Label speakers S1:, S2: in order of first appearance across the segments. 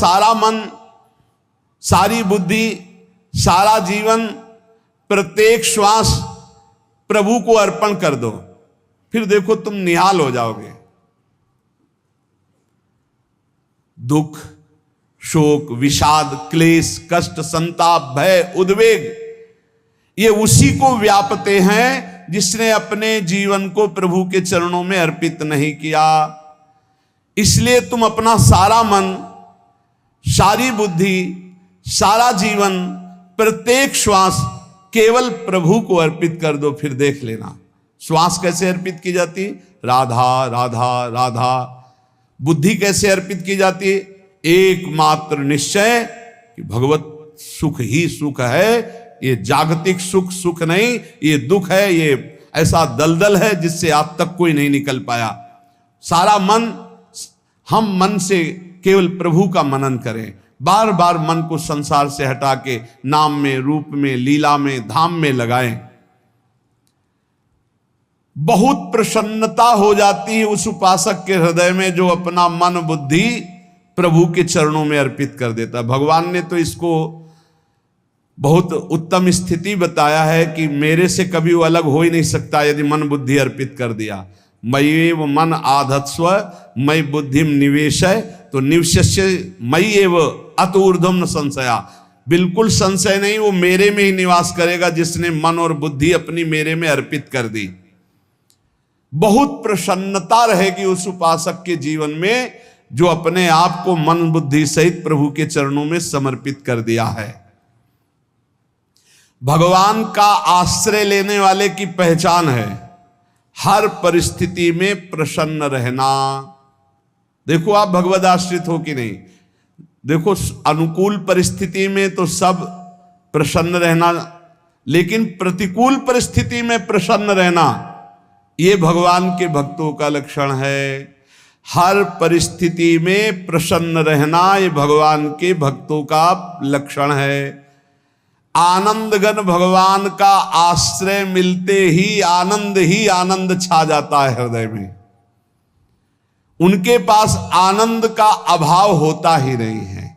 S1: सारा मन, सारी बुद्धि, सारा जीवन, प्रत्येक श्वास प्रभु को अर्पण कर दो, फिर देखो तुम निहाल हो जाओगे। दुख, शोक, विषाद, क्लेश, कष्ट, संताप, भय, उद्वेग, ये उसी को व्यापते हैं जिसने अपने जीवन को प्रभु के चरणों में अर्पित नहीं किया। इसलिए तुम अपना सारा मन, सारी बुद्धि, सारा जीवन, प्रत्येक श्वास केवल प्रभु को अर्पित कर दो, फिर देख लेना। श्वास कैसे अर्पित की जाती? राधा राधा राधा। बुद्धि कैसे अर्पित की जाती? एकमात्र निश्चय कि भगवत सुख ही सुख है, ये जागतिक सुख सुख नहीं, ये दुख है, ये ऐसा दलदल है जिससे आज तक कोई नहीं निकल पाया। सारा मन, हम मन से केवल प्रभु का मनन करें, बार बार मन को संसार से हटा के नाम में, रूप में, लीला में, धाम में लगाएं। बहुत प्रसन्नता हो जाती है उस उपासक के हृदय में जो अपना मन बुद्धि प्रभु के चरणों में अर्पित कर देता। भगवान ने तो इसको बहुत उत्तम स्थिति बताया है कि मेरे से कभी वो अलग हो ही नहीं सकता यदि मन बुद्धि अर्पित कर दिया। मय्येव मन आधत्स्व मयि बुद्धिम निवेशय, तो निवश्य मयि एव अत ऊर्ध्वं न संशया। बिल्कुल संशय नहीं, वो मेरे में ही निवास करेगा जिसने मन और बुद्धि अपनी मेरे में अर्पित कर दी। बहुत प्रसन्नता रहेगी उस उपासक के जीवन में जो अपने आप को मन बुद्धि सहित प्रभु के चरणों में समर्पित कर दिया है। भगवान का आश्रय लेने वाले की पहचान है हर परिस्थिति में प्रसन्न रहना। देखो आप भगवद आश्रित हो कि नहीं, देखो अनुकूल परिस्थिति में तो सब प्रसन्न रहना, लेकिन प्रतिकूल परिस्थिति में प्रसन्न रहना ये भगवान के भक्तों का लक्षण है। हर परिस्थिति में प्रसन्न रहना ये भगवान के भक्तों का लक्षण है। आनंदगन भगवान का आश्रय मिलते ही आनंद छा जाता है हृदय में। उनके पास आनंद का अभाव होता ही नहीं है।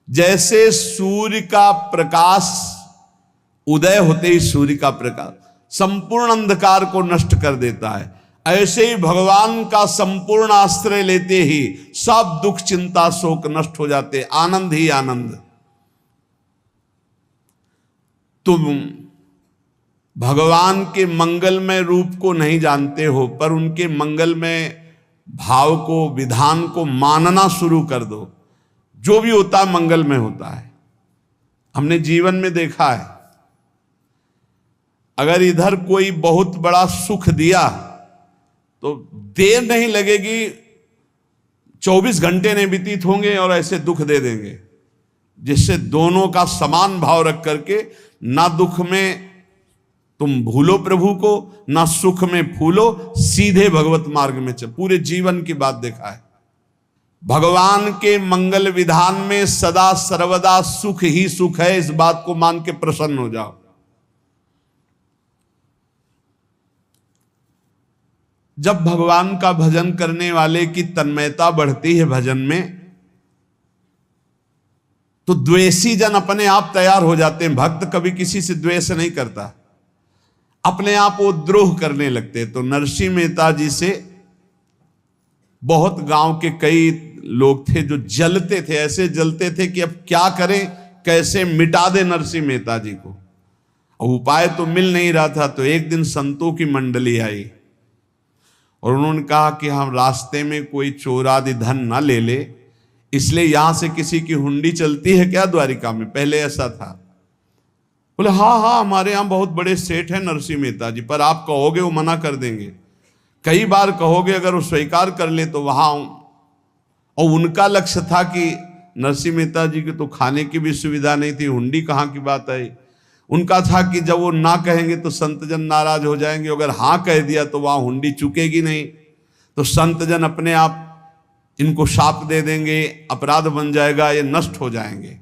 S1: जैसे सूर्य का प्रकाश उदय होते ही सूर्य का प्रकाश संपूर्ण अंधकार को नष्ट कर देता है, ऐसे ही भगवान का संपूर्ण आश्रय लेते ही सब दुख चिंता शोक नष्ट हो जाते, आनंद ही आनंद। तुम भगवान के मंगलमय रूप को नहीं जानते हो, पर उनके मंगलमय भाव को, विधान को मानना शुरू कर दो। जो भी होता है मंगलमय होता है। हमने जीवन में देखा है, अगर इधर कोई बहुत बड़ा सुख दिया तो देर नहीं लगेगी, 24 घंटे नहीं व्यतीत होंगे और ऐसे दुख दे देंगे, जिससे दोनों का समान भाव रख करके ना दुख में तुम भूलो प्रभु को, ना सुख में फूलो, सीधे भगवत मार्ग में चल। पूरे जीवन की बात देखा है। भगवान के मंगल विधान में सदा सर्वदा सुख ही सुख है, इस बात को मान के प्रसन्न हो जाओ। जब भगवान का भजन करने वाले की तन्मयता बढ़ती है भजन में, तो द्वेषी जन अपने आप तैयार हो जाते हैं। भक्त कभी किसी से द्वेष नहीं करता, अपने आप वो द्रोह करने लगते। तो नरसिंह मेहता जी से बहुत गांव के कई लोग थे जो जलते थे, ऐसे जलते थे कि अब क्या करें, कैसे मिटा दे नरसिंह मेहता जी को। और उपाय तो मिल नहीं रहा था। तो एक दिन संतों की मंडली आई और उन्होंने कहा कि हम रास्ते में कोई चोर आदि धन ना ले ले, इसलिए यहां से किसी की हुंडी चलती है क्या द्वारिका में? पहले ऐसा था। बोले हाँ, हमारे यहां बहुत बड़े सेठ हैं नरसिंह मेहता जी, पर आप कहोगे वो मना कर देंगे। कई बार कहोगे, अगर वो स्वीकार कर ले तो वहां। और उनका लक्ष्य था कि नरसिंह मेहता जी की तो खाने की भी सुविधा नहीं थी, हुंडी कहाँ की बात आई। उनका था कि जब वो ना कहेंगे तो संतजन नाराज हो जाएंगे, अगर हाँ कह दिया तो वहां हुंडी चुकेगी नहीं, तो संतजन अपने आप इनको शाप दे देंगे, अपराध बन जाएगा, ये नष्ट हो जाएंगे।